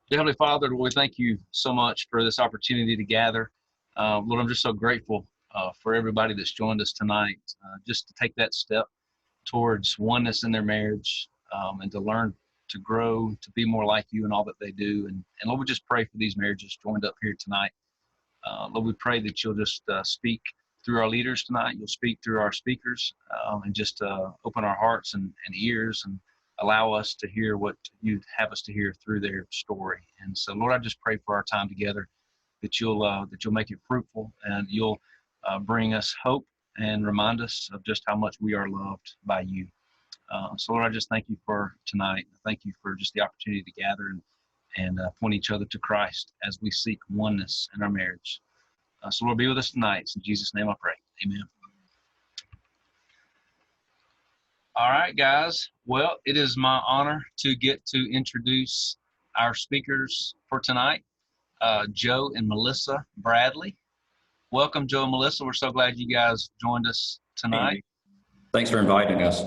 Dear Heavenly Father, Lord, we thank you so much for this opportunity to gather. Lord, I'm just so grateful for everybody that's joined us tonight, just to take that step towards oneness in their marriage, and to learn to grow, to be more like you in all that they do. And Lord, we just pray for these marriages joined up here tonight. Lord, we pray that you'll just speak through our leaders tonight. You'll speak through our speakers, and just open our hearts and ears and allow us to hear what you'd have us to hear through their story. And so, Lord, I just pray for our time together that you'll make it fruitful, and you'll bring us hope and remind us of just how much we are loved by you. So, Lord, I just thank you for tonight. Thank you for just the opportunity to gather and point each other to Christ as we seek oneness in our marriage. So, Lord, be with us tonight. It's in Jesus' name I pray. Amen. All right, guys. Well, it is my honor to get to introduce our speakers for tonight, Joe and Melissa Bradley. Welcome, Joe and Melissa. We're so glad you guys joined us tonight. Thanks for inviting us.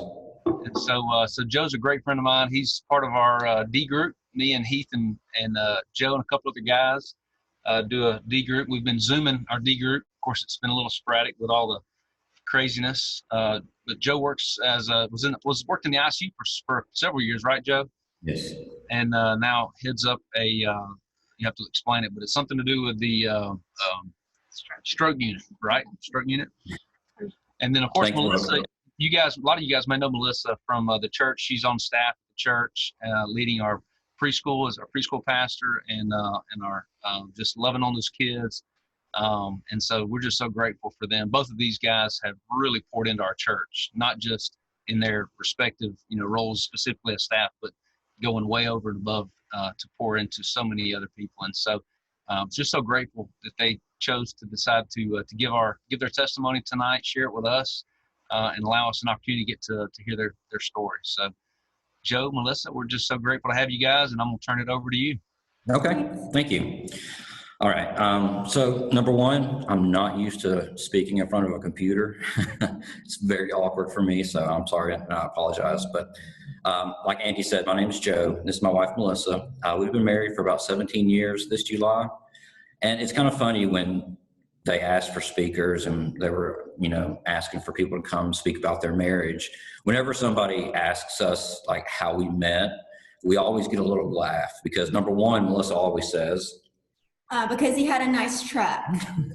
And so Joe's a great friend of mine. He's part of our D group. Me and Heath and Joe and a couple other guys do a D group. We've been Zooming our D group. Of course, it's been a little sporadic with all the craziness. But Joe works as worked in the ICU for several years, right, Joe? Yes. And now heads up you have to explain it, but it's something to do with the stroke unit, right? Stroke unit. And then, of course, Melissa, a lot of you guys may know Melissa from the church. She's on staff at the church, leading our preschool as our preschool pastor, and our just loving on those kids. And so we're just so grateful for them. Both of these guys have really poured into our church, not just in their respective, roles specifically as staff, but going way over and above to pour into so many other people. And so just so grateful that they chose to decide to give their testimony tonight, share it with us, and allow us an opportunity to get to hear their story. So, Joe, Melissa, we're just so grateful to have you guys, and I'm going to turn it over to you. Okay, thank you. All right, so number one, I'm not used to speaking in front of a computer. It's very awkward for me, so I'm sorry, and I apologize. But like Andy said, my name is Joe. This is my wife, Melissa. We've been married for about 17 years this July. And it's kind of funny when they asked for speakers and they were, asking for people to come speak about their marriage. Whenever somebody asks us like how we met, we always get a little laugh because number one, Melissa always says, because he had a nice truck,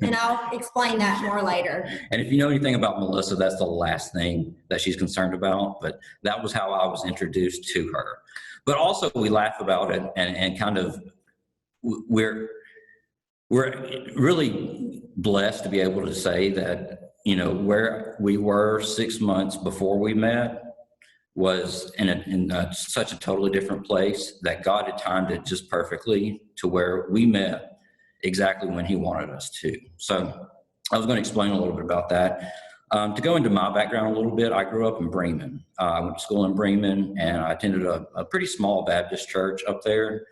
and I'll explain that more later. And if you know anything about Melissa, that's the last thing that she's concerned about, but that was how I was introduced to her. But also we laugh about it and kind of, we're really blessed to be able to say that, where we were 6 months before we met was in such a totally different place that God had timed it just perfectly to where we met exactly when he wanted us to. So I was going to explain a little bit about that. To go into my background a little bit, I grew up in Bremen. I went to school in Bremen, and I attended a pretty small Baptist church up there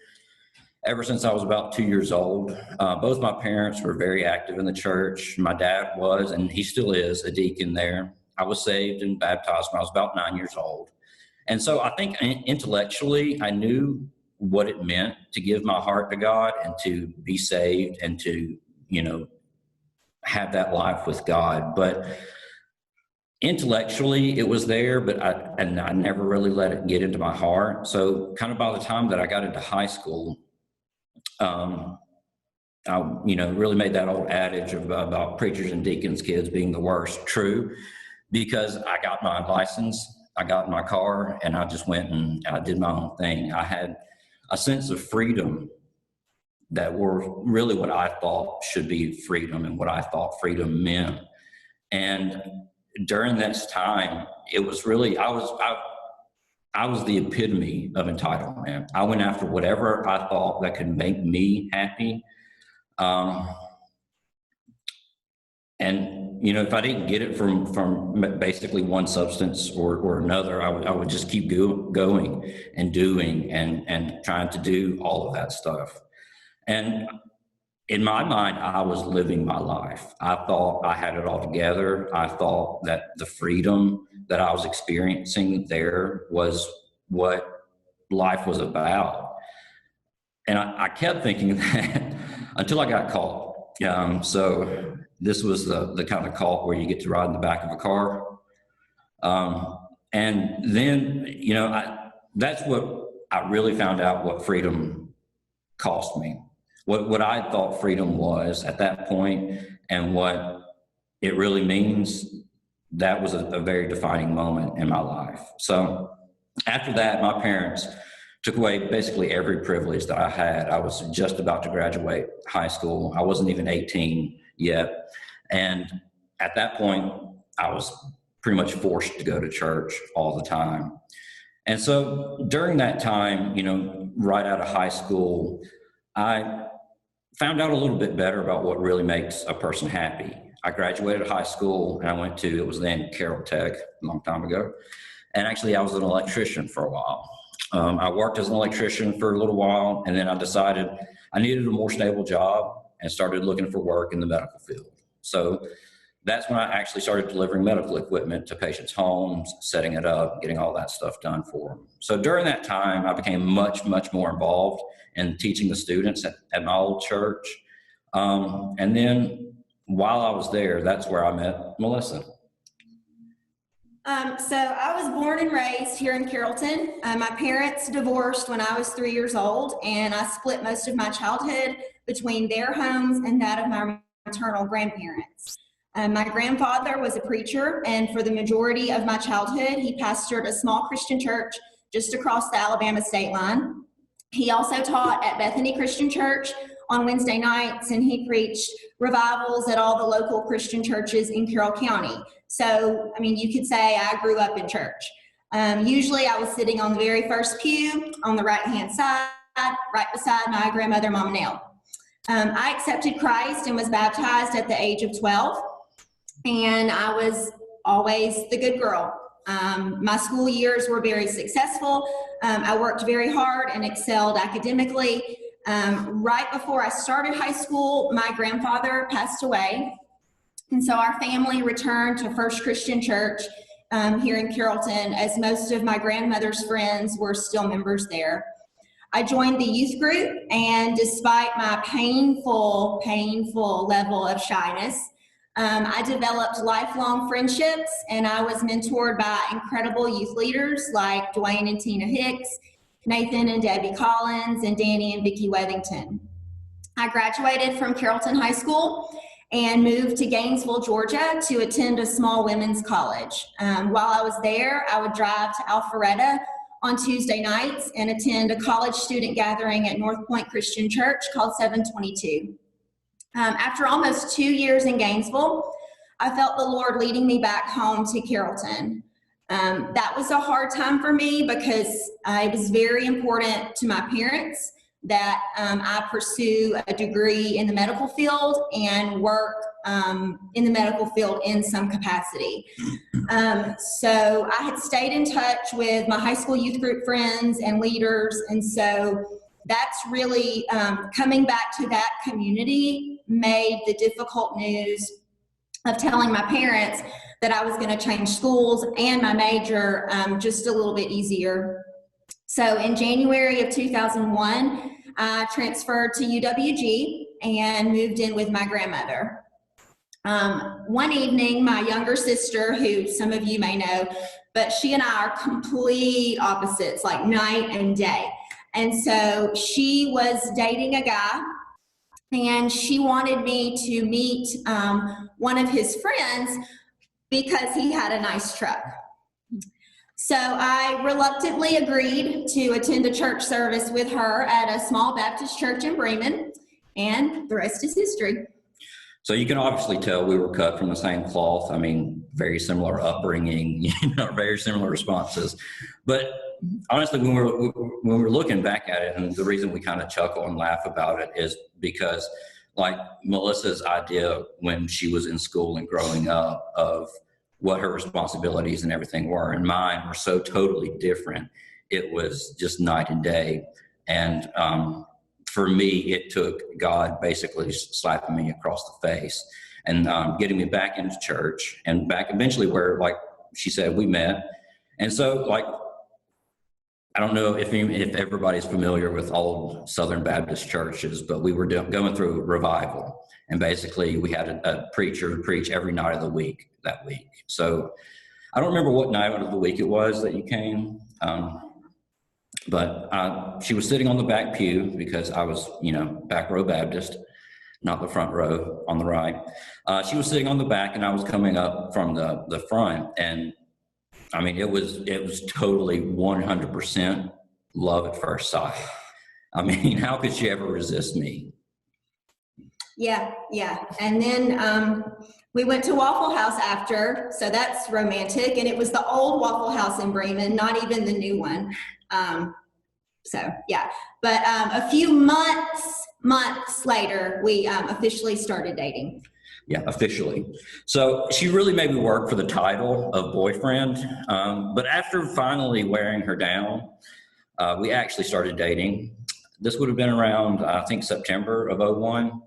ever since I was about 2 years old. Both my parents were very active in the church. My dad was, and he still is, a deacon there. I was saved and baptized when I was about 9 years old. And so I think intellectually I knew what it meant to give my heart to God and to be saved and to, have that life with God. But intellectually it was there, but I never really let it get into my heart. So kind of by the time that I got into high school, I, really made that old adage about preachers and deacons' kids being the worst true, because I got my license, I got in my car, and I just went and I did my own thing. I had a sense of freedom that were really what I thought should be freedom and what I thought freedom meant. And during this time, it was really, I was the epitome of entitlement. I went after whatever I thought that could make me happy. And if I didn't get it from basically one substance or another, I would just keep going and doing and trying to do all of that stuff. And in my mind, I was living my life. I thought I had it all together. I thought that the freedom that I was experiencing there was what life was about. And I kept thinking that until I got caught. So this was the kind of cult where you get to ride in the back of a car. And then, that's what I really found out what freedom cost me. What I thought freedom was at that point and what it really means, that was a very defining moment in my life. So after that, my parents took away basically every privilege that I had. I was just about to graduate high school. I wasn't even 18 yet. And at that point, I was pretty much forced to go to church all the time. And so during that time, right out of high school, I found out a little bit better about what really makes a person happy. I graduated high school and I went to, it was then Carroll Tech, a long time ago. And actually I was an electrician for a while. I worked as an electrician for a little while, and then I decided I needed a more stable job and started looking for work in the medical field. So that's when I actually started delivering medical equipment to patients' homes, setting it up, getting all that stuff done for them. So during that time, I became much, much more involved in teaching the students at my old church. And then while I was there, that's where I met Melissa. So I was born and raised here in Carrollton. My parents divorced when I was 3 years old, and I split most of my childhood between their homes and that of my maternal grandparents. My grandfather was a preacher, and for the majority of my childhood, he pastored a small Christian church just across the Alabama state line. He also taught at Bethany Christian Church on Wednesday nights, and he preached revivals at all the local Christian churches in Carroll County. So, you could say I grew up in church. Usually I was sitting on the very first pew on the right-hand side, right beside my grandmother, Mama Nell. I accepted Christ and was baptized at the age of 12, and I was always the good girl. My school years were very successful. I worked very hard and excelled academically. Right before I started high school, my grandfather passed away. And so our family returned to First Christian Church here in Carrollton, as most of my grandmother's friends were still members there. I joined the youth group, and despite my painful level of shyness, I developed lifelong friendships, and I was mentored by incredible youth leaders like Dwayne and Tina Hicks, Nathan and Debbie Collins, and Danny and Vicki Wethington. I graduated from Carrollton High School and moved to Gainesville, Georgia to attend a small women's college. While I was there, I would drive to Alpharetta on Tuesday nights and attend a college student gathering at North Point Christian Church called 722. After almost 2 years in Gainesville, I felt the Lord leading me back home to Carrollton. That was a hard time for me because it was very important to my parents that I pursue a degree in the medical field and work in the medical field in some capacity. So I had stayed in touch with my high school youth group friends and leaders, and so that's really coming back to that community made the difficult news of telling my parents that I was going to change schools and my major just a little bit easier. So in January of 2001, I transferred to UWG and moved in with my grandmother. One evening, my younger sister, who some of you may know, but she and I are complete opposites, like night and day. And so she was dating a guy, and she wanted me to meet one of his friends because he had a nice truck. So I reluctantly agreed to attend a church service with her at a small Baptist church in Bremen, and the rest is history. So you can obviously tell we were cut from the same cloth. Very similar upbringing, very similar responses. But honestly, when we're looking back at it, and the reason we kind of chuckle and laugh about it is because, like Melissa's idea when she was in school and growing up of what her responsibilities and everything were, and mine were so totally different. It was just night and day. And for me, it took God basically slapping me across the face and getting me back into church and back eventually where, like she said, we met. And so, like, I don't know if everybody's familiar with old Southern Baptist churches, but we were going through a revival. And basically, we had a preacher preach every night of the week that week. So I don't remember what night of the week it was that you came, but she was sitting on the back pew because I was, back row Baptist, not the front row on the right. She was sitting on the back, and I was coming up from the front. And I mean, it was totally 100% love at first sight. I mean, how could she ever resist me? Yeah. And then we went to Waffle House after, so that's romantic. And it was the old Waffle House in Bremen, not even the new one. So yeah, but a few months later, we officially started dating. Yeah, officially. So she really made me work for the title of boyfriend. But after finally wearing her down, we actually started dating. This would have been around, I think, September of 2001.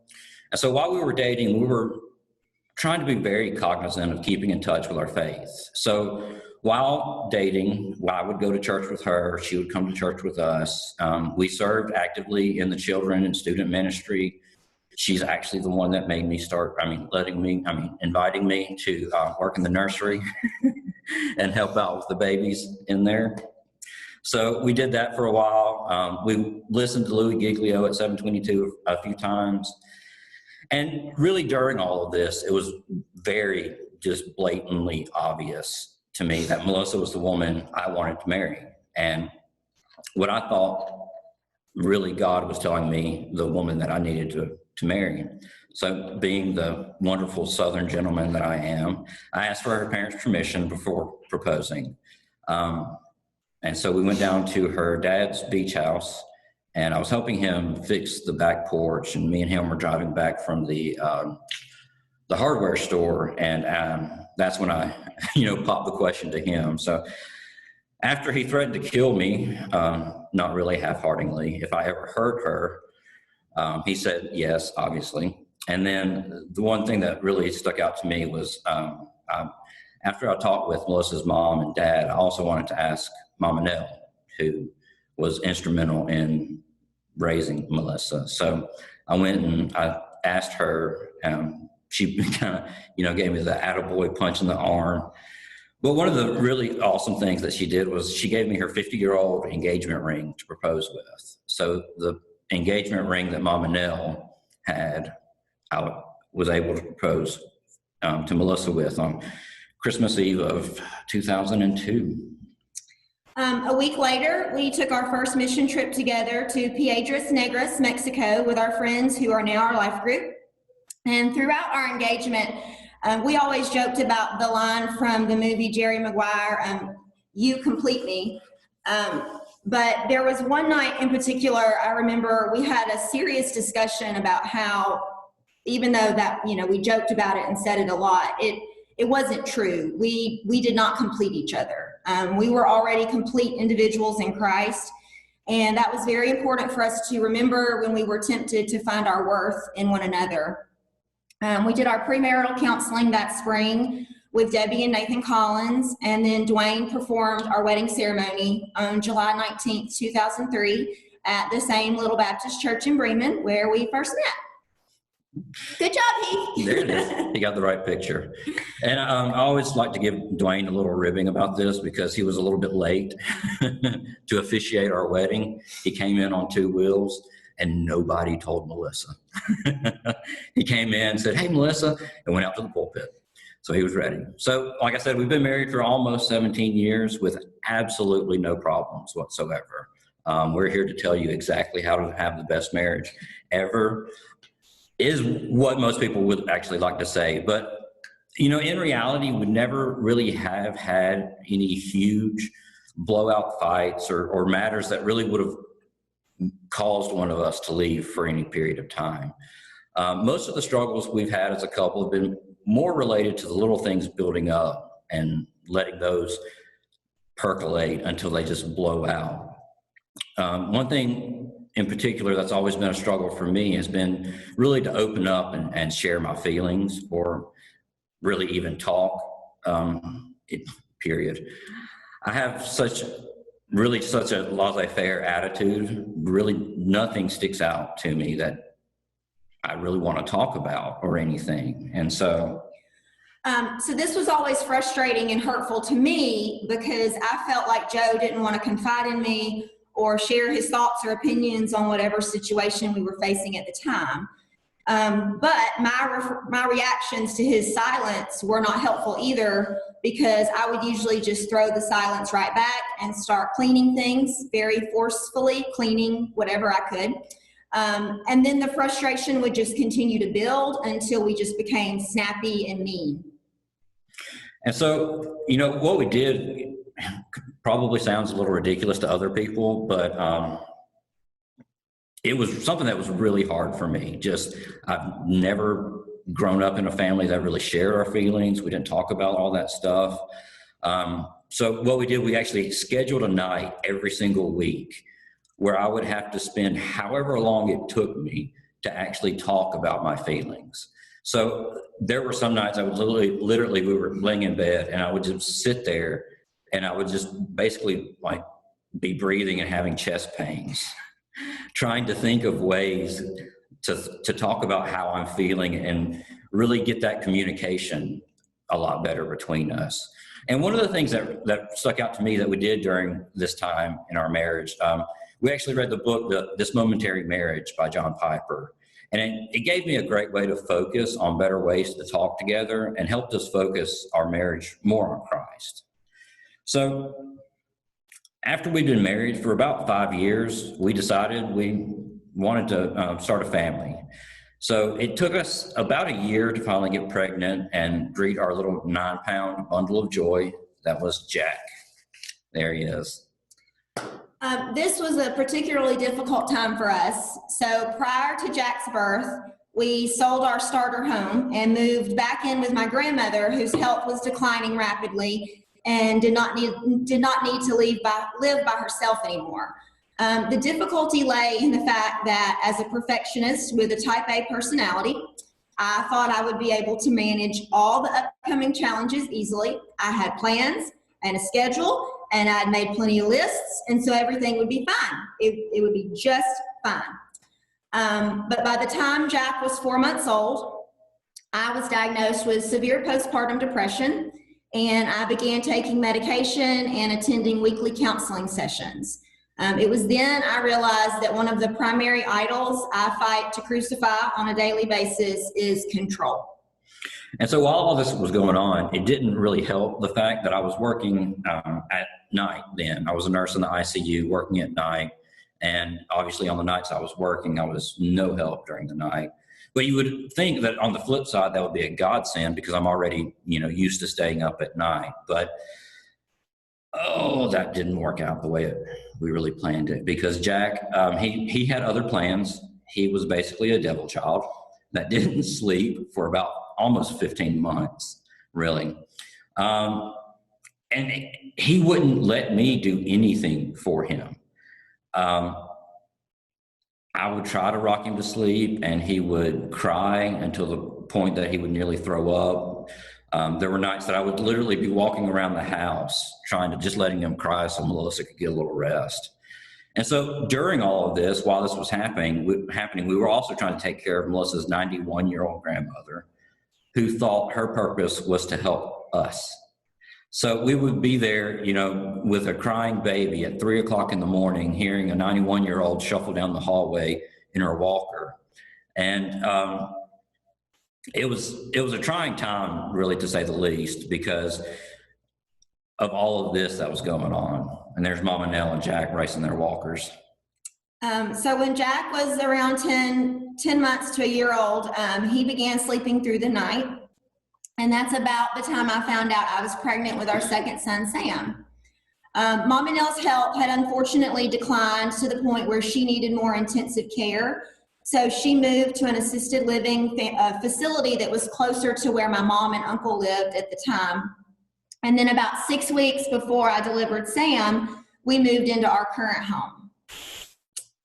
And so while we were dating, we were trying to be very cognizant of keeping in touch with our faith. So while dating, I would go to church with her. She would come to church with us. We served actively in the children and student ministry. She's actually the one that made me inviting me to work in the nursery and help out with the babies in there. So we did that for a while. We listened to Louis Giglio at 722 a few times. And really during all of this, it was very just blatantly obvious to me that Melissa was the woman I wanted to marry. And what I thought really God was telling me the woman that I needed to marry. So being the wonderful Southern gentleman that I am, I asked for her parents' permission before proposing. And so we went down to her dad's beach house, and I was helping him fix the back porch, and me and him were driving back from the hardware store, and that's when I, popped the question to him. So after he threatened to kill me, not really half-heartedly, if I ever hurt her, he said yes, obviously. And then the one thing that really stuck out to me was after I talked with Melissa's mom and dad, I also wanted to ask Mama Nell, who was instrumental in raising Melissa. So I went and I asked her. She kind of, gave me the attaboy punch in the arm. But one of the really awesome things that she did was she gave me her 50-year-old engagement ring to propose with. So the engagement ring that Mama Nell had, I was able to propose to Melissa with on Christmas Eve of 2002. A week later, we took our first mission trip together to Piedras Negras, Mexico, with our friends who are now our life group. And throughout our engagement, we always joked about the line from the movie Jerry Maguire, "You complete me." But there was one night in particular, I remember we had a serious discussion about how, even though that, we joked about it and said it a lot, it wasn't true. We did not complete each other. We were already complete individuals in Christ. And that was very important for us to remember when we were tempted to find our worth in one another. We did our premarital counseling that spring with Debbie and Nathan Collins, and then Dwayne performed our wedding ceremony on July 19th, 2003 at the same Little Baptist Church in Bremen where we first met. Good job, Heath. There it is. He got the right picture. And I always like to give Dwayne a little ribbing about this because he was a little bit late to officiate our wedding. He came in on 2 wheels and nobody told Melissa. He came in, said, "Hey, Melissa," and went out to the pulpit. So he was ready. So like I said, we've been married for almost 17 years with absolutely no problems whatsoever. We're here to tell you exactly how to have the best marriage ever, is what most people would actually like to say. But, in reality, we never really have had any huge blowout fights or matters that really would have caused one of us to leave for any period of time. Most of the struggles we've had as a couple have been more related to the little things building up and letting those percolate until they just blow out. One thing in particular that's always been a struggle for me has been really to open up and share my feelings, or really even talk, period. I have such really such a laissez-faire attitude. Really nothing sticks out to me that I really want to talk about or anything. And so So this was always frustrating and hurtful to me because I felt like Joe didn't want to confide in me or share his thoughts or opinions on whatever situation we were facing at the time. But my reactions to his silence were not helpful either, because I would usually just throw the silence right back and start cleaning things, very forcefully cleaning whatever I could. And then the frustration would just continue to build until we just became snappy and mean. And so, what we did probably sounds a little ridiculous to other people, but it was something that was really hard for me. I've never grown up in a family that really shared our feelings. We didn't talk about all that stuff. So what we did, we actually scheduled a night every single week where I would have to spend however long it took me to actually talk about my feelings. So there were some nights I would literally, we were laying in bed and I would just sit there and I would just basically like be breathing and having chest pains, trying to think of ways to talk about how I'm feeling and really get that communication a lot better between us. And one of the things that stuck out to me that we did during this time in our marriage, we actually read the book, This Momentary Marriage by John Piper. And it gave me a great way to focus on better ways to talk together and helped us focus our marriage more on Christ. So after we'd been married for about 5 years, we decided we wanted to start a family. So it took us about a year to finally get pregnant and greet our little 9-pound bundle of joy. That was Jack. There he is. This was a particularly difficult time for us. So prior to Jack's birth, we sold our starter home and moved back in with my grandmother, whose health was declining rapidly and did not need to live by herself anymore. The difficulty lay in the fact that as a perfectionist with a type A personality, I thought I would be able to manage all the upcoming challenges easily. I had plans and a schedule, and I'd made plenty of lists, and so everything would be fine. It would be just fine. But by the time Jack was 4 months old, I was diagnosed with severe postpartum depression, and I began taking medication and attending weekly counseling sessions. It was then I realized that one of the primary idols I fight to crucify on a daily basis is control. And so while all this was going on, it didn't really help the fact that I was working at night then. I was a nurse in the ICU working at night. And obviously on the nights I was working, I was no help during the night. But you would think that on the flip side, that would be a godsend because I'm already, used to staying up at night. But that didn't work out the way we really planned it, because Jack, he had other plans. He was basically a devil child that didn't sleep for about almost 15 months, really. And he wouldn't let me do anything for him. I would try to rock him to sleep and he would cry until the point that he would nearly throw up. There were nights that I would literally be walking around the house trying to just letting him cry so Melissa could get a little rest. And so during all of this, while this was happening, we were also trying to take care of Melissa's 91-year-old grandmother, who thought her purpose was to help us. So we would be there, with a crying baby at 3 o'clock in the morning, hearing a 91-year-old shuffle down the hallway in her walker. And it was a trying time, really, to say the least, because of all of this that was going on. And there's Mama Nell and Jack racing their walkers. So when Jack was around 10 months to a year old, he began sleeping through the night. And that's about the time I found out I was pregnant with our second son, Sam. Mama Nell's health had unfortunately declined to the point where she needed more intensive care. So she moved to an assisted living facility that was closer to where my mom and uncle lived at the time. And then about 6 weeks before I delivered Sam, we moved into our current home.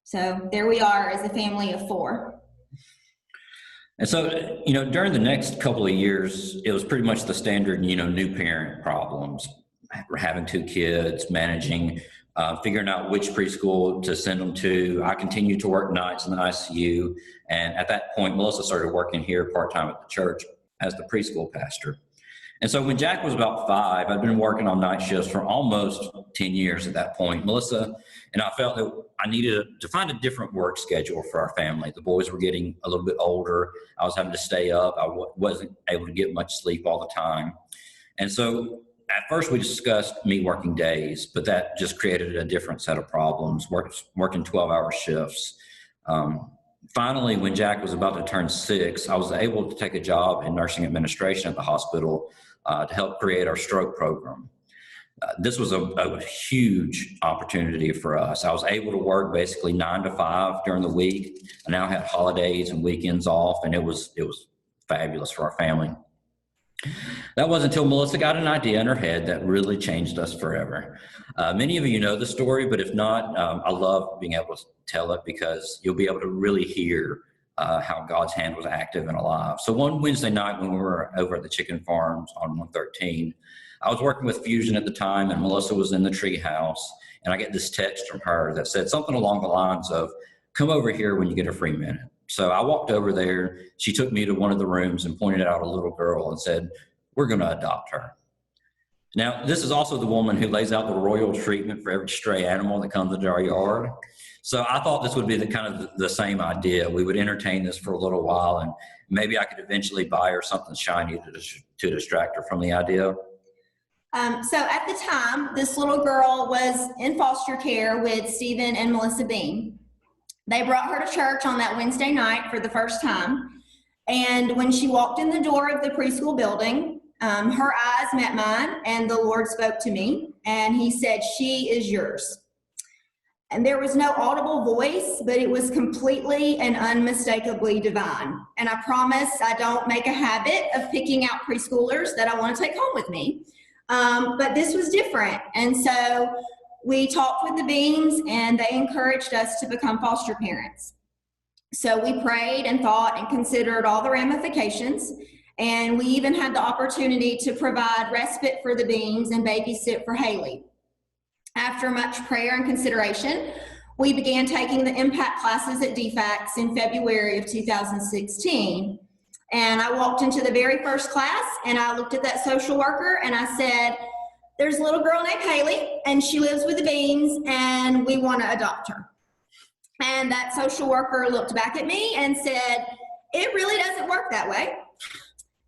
So there we are as a family of 4. And so, during the next couple of years, it was pretty much the standard, new parent problems. Having 2 kids, managing figuring out which preschool to send them to. I continued to work nights in the ICU. And at that point, Melissa started working here part-time at the church as the preschool pastor. And so when Jack was about 5, I'd been working on night shifts for almost 10 years at that point. Melissa and I felt that I needed to find a different work schedule for our family. The boys were getting a little bit older. I was having to stay up. I wasn't able to get much sleep all the time. And so at first we discussed me working days, but that just created a different set of problems, working 12-hour shifts. Finally, when Jack was about to turn 6, I was able to take a job in nursing administration at the hospital to help create our stroke program. This was a huge opportunity for us. I was able to work basically 9 to 5 during the week. I now had holidays and weekends off, and it was fabulous for our family. That wasn't until Melissa got an idea in her head that really changed us forever. Many of you know the story, but if not, I love being able to tell it because you'll be able to really hear how God's hand was active and alive. So one Wednesday night when we were over at the chicken farms on 113, I was working with Fusion at the time, and Melissa was in the tree house, and I get this text from her that said something along the lines of, "Come over here when you get a free minute." So I walked over there. She took me to one of the rooms and pointed out a little girl and said, "We're going to adopt her." Now, this is also the woman who lays out the royal treatment for every stray animal that comes into our yard. So I thought this would be the same idea. We would entertain this for a little while, and maybe I could eventually buy her something shiny to distract her from the idea. So at the time, this little girl was in foster care with Stephen and Melissa Bean. They brought her to church on that Wednesday night for the first time. And when she walked in the door of the preschool building, her eyes met mine, and the Lord spoke to me, and he said, "She is yours." And there was no audible voice, but it was completely and unmistakably divine. And I promise I don't make a habit of picking out preschoolers that I want to take home with me. But this was different. And so we talked with the Beans, and they encouraged us to become foster parents. So we prayed and thought and considered all the ramifications. And we even had the opportunity to provide respite for the Beans and babysit for Haley. After much prayer and consideration, we began taking the impact classes at DFACS in February of 2016. And I walked into the very first class, and I looked at that social worker, and I said, "There's a little girl named Haley, and she lives with the Beans, and we want to adopt her." And that social worker looked back at me and said, "It really doesn't work that way."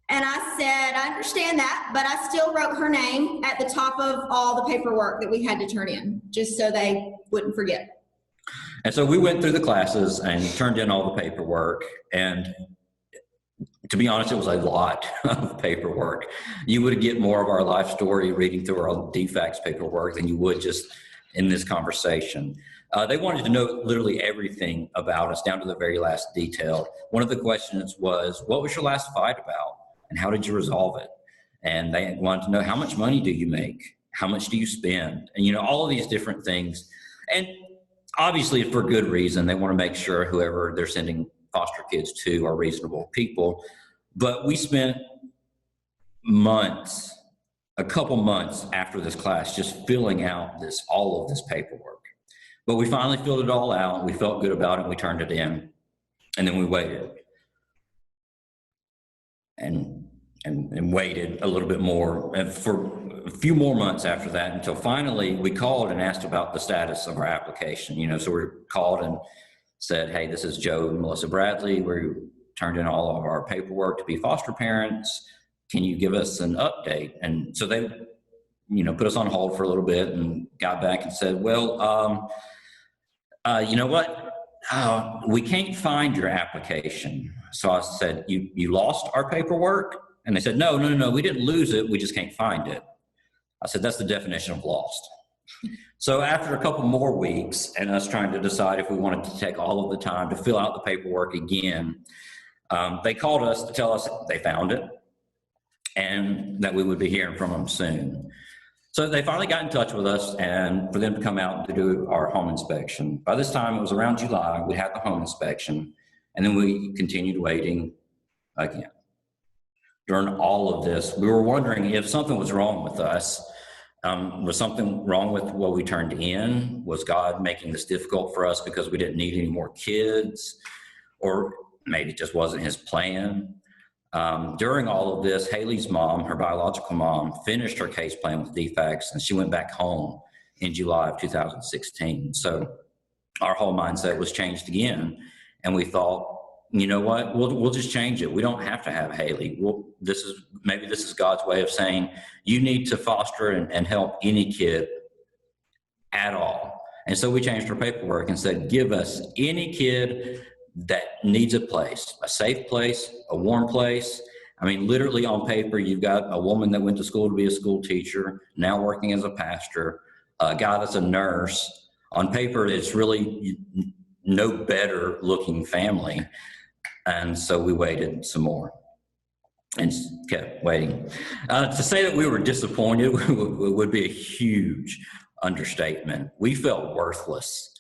And I said, "I understand that, but I still wrote her name at the top of all the paperwork that we had to turn in, just so they wouldn't forget." And so we went through the classes and turned in all the paperwork. And to be honest, it was a lot of paperwork. You would get more of our life story reading through our DFACS paperwork than you would just in this conversation. They wanted to know literally everything about us, down to the very last detail. One of the questions was, "What was your last fight about? And how did you resolve it?" And they wanted to know, "How much money do you make? How much do you spend?" And, all of these different things. And obviously for good reason, they want to make sure whoever they're sending foster kids to are reasonable people. But we spent months, a couple months after this class, just filling out all of this paperwork. But we finally filled it all out. We felt good about it. We turned it in, and then we waited and waited a little bit more, and for a few more months after that, until finally we called and asked about the status of our application. So we called and said, "Hey, this is Joe and Melissa Bradley. We turned in all of our paperwork to be foster parents. Can you give us an update?" And so they, put us on hold for a little bit and got back and said, "Well, you know what? We can't find your application." So I said, you lost our paperwork?" And they said, No, we didn't lose it. We just can't find it. I said, "That's the definition of lost." So after a couple more weeks and us trying to decide if we wanted to take all of the time to fill out the paperwork again, they called us to tell us they found it and that we would be hearing from them soon. So they finally got in touch with us, and for them to come out to do our home inspection. By this time, it was around July, we had the home inspection, and then we continued waiting again. During all of this, we were wondering if something was wrong with us. Was something wrong with what we turned in? Was God making this difficult for us because we didn't need any more kids? Or maybe it just wasn't his plan? During all of this, Haley's mom, her biological mom, finished her case plan with DFACS, and she went back home in July of 2016. So our whole mindset was changed again, and we thought, you know what, we'll just change it. We don't have to have Haley. Maybe this is God's way of saying you need to foster and help any kid at all. And so we changed our paperwork and said, give us any kid that needs a place, a safe place, a warm place. I mean, literally on paper, you've got a woman that went to school to be a school teacher, now working as a pastor, a guy that's a nurse. On paper, it's really no better looking family. And so we waited some more and kept waiting. To say that we were disappointed would be a huge understatement. We felt worthless.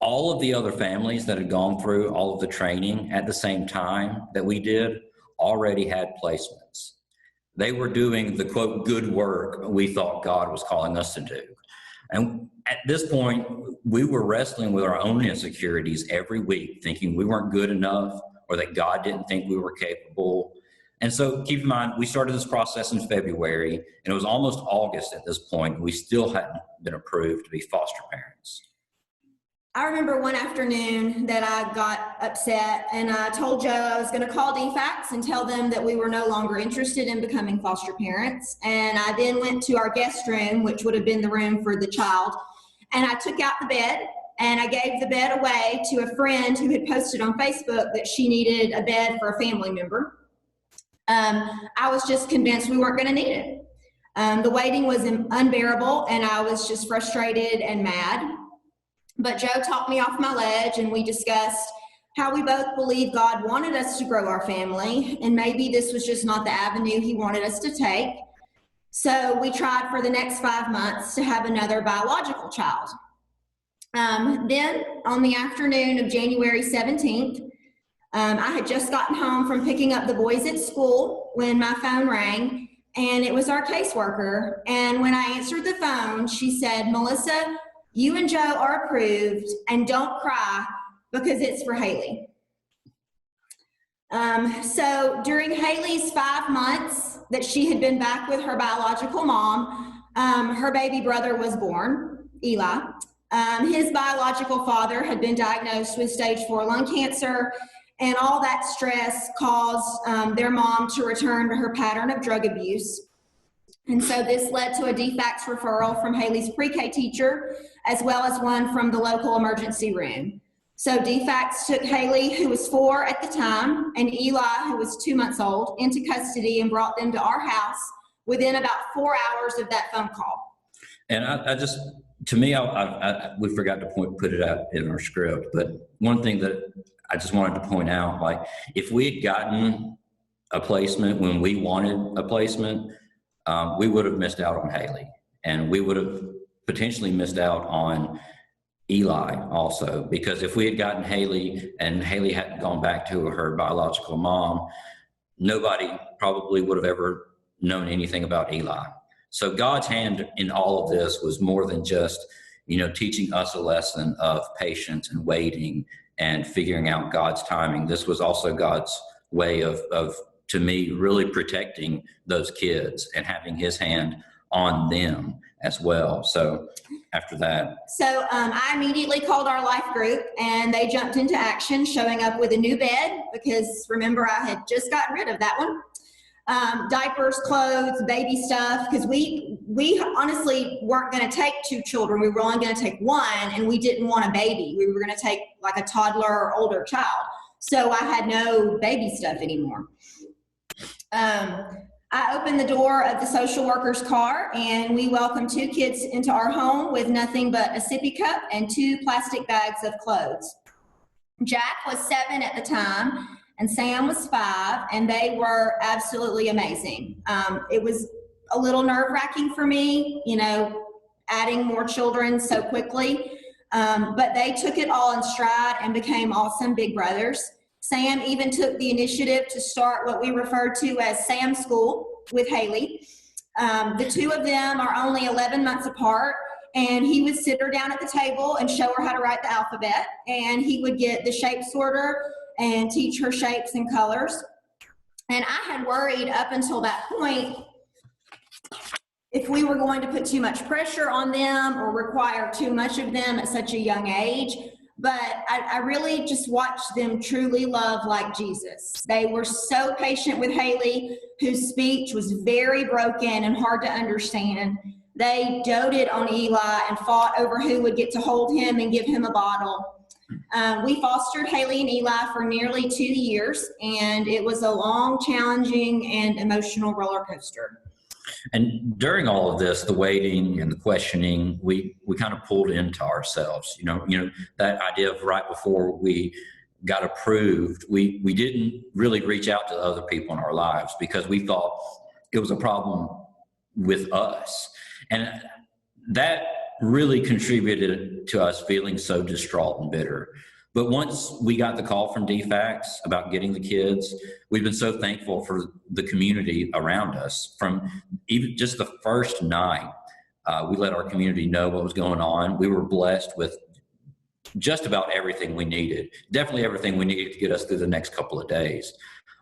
All of the other families that had gone through all of the training at the same time that we did already had placements. They were doing the quote good work we thought God was calling us to do. And at this point, we were wrestling with our own insecurities every week, thinking we weren't good enough or that God didn't think we were capable. And so keep in mind, we started this process in February, and it was almost August at this point. We still hadn't been approved to be foster parents. I remember one afternoon that I got upset, and I told Joe I was going to call DFACS and tell them that we were no longer interested in becoming foster parents. And I then went to our guest room, which would have been the room for the child, and I took out the bed, and I gave the bed away to a friend who had posted on Facebook that she needed a bed for a family member. I was just convinced we weren't going to need it. The waiting was unbearable, and I was just frustrated and mad. But Joe talked me off my ledge, and we discussed how we both believed God wanted us to grow our family, and maybe this was just not the avenue he wanted us to take. So we tried for the next 5 months to have another biological child. Then on the afternoon of January 17th, I had just gotten home from picking up the boys at school when my phone rang, and it was our caseworker. And when I answered the phone, she said, "Melissa, you and Joe are approved, and don't cry because it's for Haley." So during Haley's 5 months that she had been back with her biological mom, her baby brother was born, Eli. His biological father had been diagnosed with stage 4 lung cancer, and all that stress caused their mom to return to her pattern of drug abuse. And so this led to a DFACS referral from Haley's pre-K teacher, as well as one from the local emergency room. So DFACS took Haley, who was 4 at the time, and Eli, who was 2 months old, into custody and brought them to our house within about 4 hours of that phone call. And we forgot to put it out in our script, but one thing that I just wanted to point out, like if we had gotten a placement when we wanted a placement, we would have missed out on Haley, and we would have potentially missed out on Eli also, because if we had gotten Haley and Haley hadn't gone back to her biological mom, nobody probably would have ever known anything about Eli. So God's hand in all of this was more than just, teaching us a lesson of patience and waiting and figuring out God's timing. This was also God's way of to me, really protecting those kids and having his hand on them as well. So after that. So I immediately called our life group, and they jumped into action, showing up with a new bed, because remember, I had just gotten rid of that one. Diapers, clothes, baby stuff, because we honestly weren't going to take 2 children. We were only going to take 1, and we didn't want a baby. We were going to take like a toddler or older child. So I had no baby stuff anymore. I opened the door of the social worker's car, and we welcomed 2 kids into our home with nothing but a sippy cup and 2 plastic bags of clothes. Jack was 7 at the time, and Sam was 5, and they were absolutely amazing. It was a little nerve-wracking for me, adding more children so quickly, but they took it all in stride and became awesome big brothers. Sam even took the initiative to start what we referred to as Sam School with Haley. The two of them are only 11 months apart, and he would sit her down at the table and show her how to write the alphabet, and he would get the shape sorter and teach her shapes and colors. And I had worried up until that point if we were going to put too much pressure on them or require too much of them at such a young age. But I really just watched them truly love like Jesus. They were so patient with Haley, whose speech was very broken and hard to understand. They doted on Eli and fought over who would get to hold him and give him a bottle. We fostered Haley and Eli for nearly 2 years, and it was a long, challenging, and emotional roller coaster. And during all of this, the waiting and the questioning, we kind of pulled into ourselves. You know that idea of right before we got approved, we didn't really reach out to other people in our lives because we thought it was a problem with us, and that really contributed to us feeling so distraught and bitter. But once we got the call from DFACS about getting the kids, we've been so thankful for the community around us. From even just the first night, we let our community know what was going on. We were blessed with just about everything we needed, definitely everything we needed to get us through the next couple of days.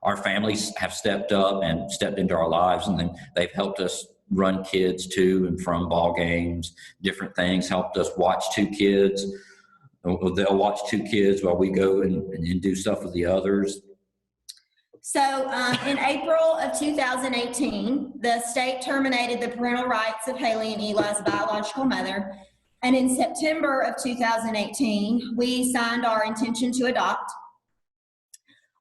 Our families have stepped up and stepped into our lives, and then they've helped us run kids to and from ball games, different things, helped us watch 2 kids. They'll watch 2 kids while we go and do stuff with the others. So in April of 2018, the state terminated the parental rights of Haley and Eli's biological mother. And in September of 2018, we signed our intention to adopt.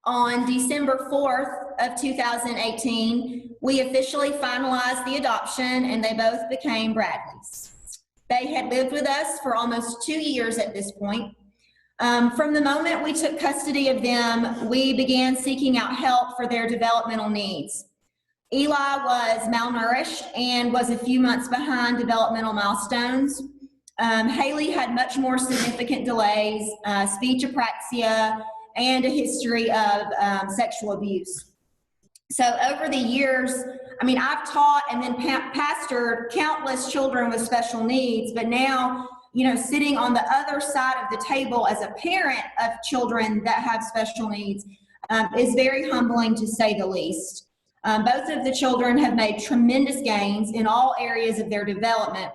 On December 4th of 2018, we officially finalized the adoption, and they both became Bradleys. They had lived with us for almost 2 years at this point. From the moment we took custody of them, we began seeking out help for their developmental needs. Eli was malnourished and was a few months behind developmental milestones. Haley had much more significant delays, speech apraxia, and a history of sexual abuse. So over the years, I've taught and then pastored countless children with special needs, but now, sitting on the other side of the table as a parent of children that have special needs is very humbling, to say the least. Both of the children have made tremendous gains in all areas of their development.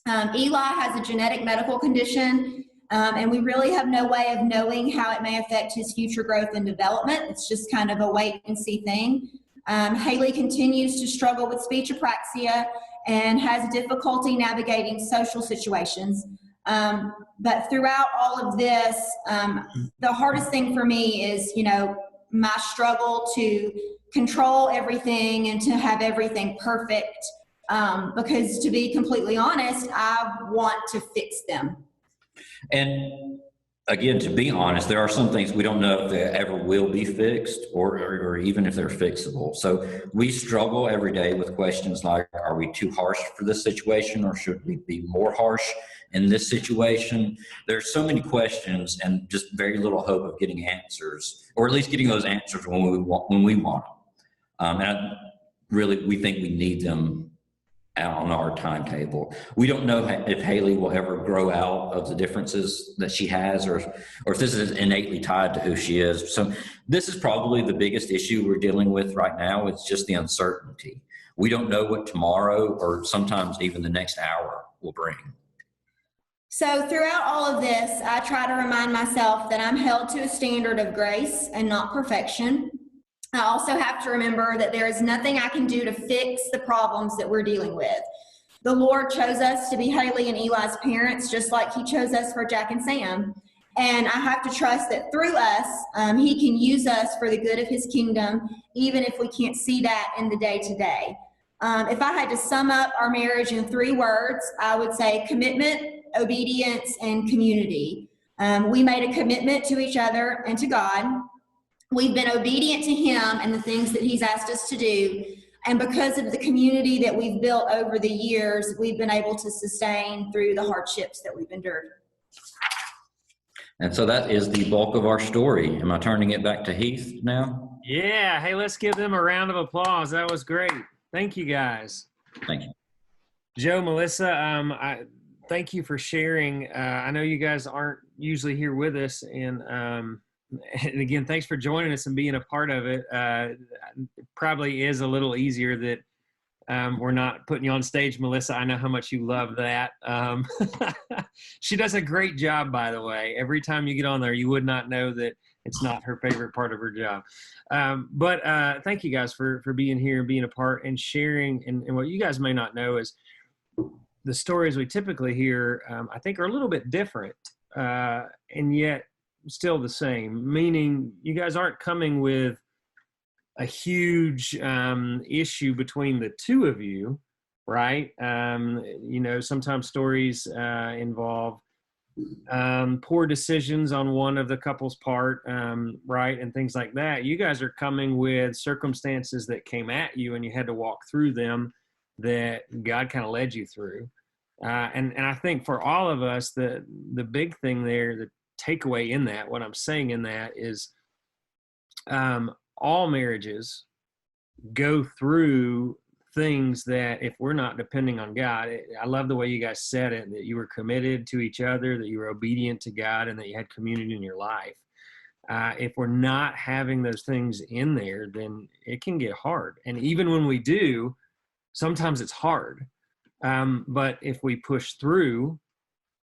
Eli has a genetic medical condition, and we really have no way of knowing how it may affect his future growth and development. It's just kind of a wait and see thing. Haley continues to struggle with speech apraxia and has difficulty navigating social situations. But throughout all of this, the hardest thing for me is, my struggle to control everything and to have everything perfect. Because to be completely honest, I want to fix them. And again, to be honest, there are some things we don't know if they ever will be fixed or even if they're fixable. So we struggle every day with questions like, are we too harsh for this situation, or should we be more harsh in this situation? There's so many questions and just very little hope of getting answers, or at least getting those answers when we want them. And we think we need them on our timetable. We don't know if Haley will ever grow out of the differences that she has, or if this is innately tied to who she is. So this is probably the biggest issue we're dealing with right now. It's just the uncertainty. We don't know what tomorrow, or sometimes even the next hour, will bring. So throughout all of this, I try to remind myself that I'm held to a standard of grace and not perfection. I also have to remember that there is nothing I can do to fix the problems that we're dealing with. The Lord chose us to be Haley and Eli's parents, just like he chose us for Jack and Sam. And I have to trust that through us, he can use us for the good of his kingdom, even if we can't see that in the day-to-day. If I had to sum up our marriage in 3 words, I would say commitment, obedience, and community. We made a commitment to each other and to God. We've been obedient to him and the things that he's asked us to do. And because of the community that we've built over the years, we've been able to sustain through the hardships that we've endured. And so that is the bulk of our story. Am I turning it back to Heath now? Yeah. Hey, let's give them a round of applause. That was great. Thank you, guys. Thank you. Joe, Melissa, thank you for sharing. I know you guys aren't usually here with us, and again, thanks for joining us and being a part of it. It probably is a little easier that we're not putting you on stage, Melissa. I know how much you love that. She does a great job, by the way. Every time you get on there, you would not know that it's not her favorite part of her job. But thank you guys for being here and being a part and sharing. And what you guys may not know is the stories we typically hear, I think, are a little bit different, and yet still the same, meaning you guys aren't coming with a huge issue between the two of you, right? Sometimes stories involve poor decisions on one of the couple's part, right? And things like that. You guys are coming with circumstances that came at you and you had to walk through them that God kind of led you through. And I think for all of us, the big thing there, the takeaway in that, what I'm saying in that is all marriages go through things that if we're not depending on God, I love the way you guys said it, that you were committed to each other, that you were obedient to God, and that you had community in your life. If we're not having those things in there, then it can get hard. And even when we do, sometimes it's hard. But if we push through,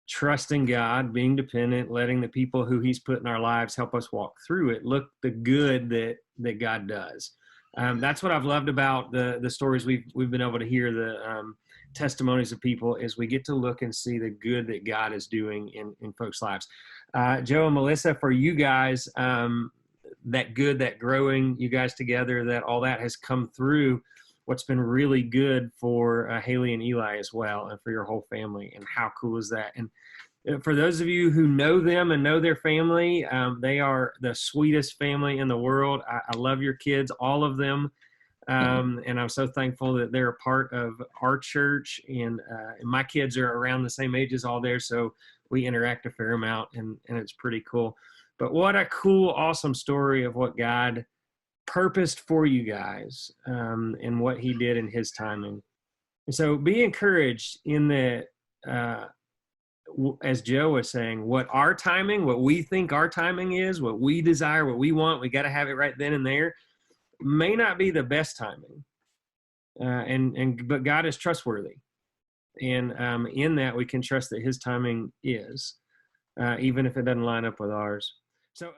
trusting God, being dependent, letting the people who he's put in our lives help us walk through it, look the good that God does. That's what I've loved about the stories we've been able to hear, the testimonies of people, is we get to look and see the good that God is doing in folks' lives. Joe and Melissa, for you guys, that good, that growing, you guys together, that all that has come through. What's been really good for Haley and Eli as well, and for your whole family. And how cool is that? And for those of you who know them and know their family, they are the sweetest family in the world. I love your kids, all of them. And I'm so thankful that they're a part of our church. And my kids are around the same age as all theirs, so we interact a fair amount, and it's pretty cool. But what a cool, awesome story of what God purposed for you guys, and what he did in his timing. And so be encouraged in that, as Joe was saying, what our timing, what we think our timing is, what we desire, what we want, we got to have it right then and there, may not be the best timing. But God is trustworthy. And in that, we can trust that his timing is, even if it doesn't line up with ours. So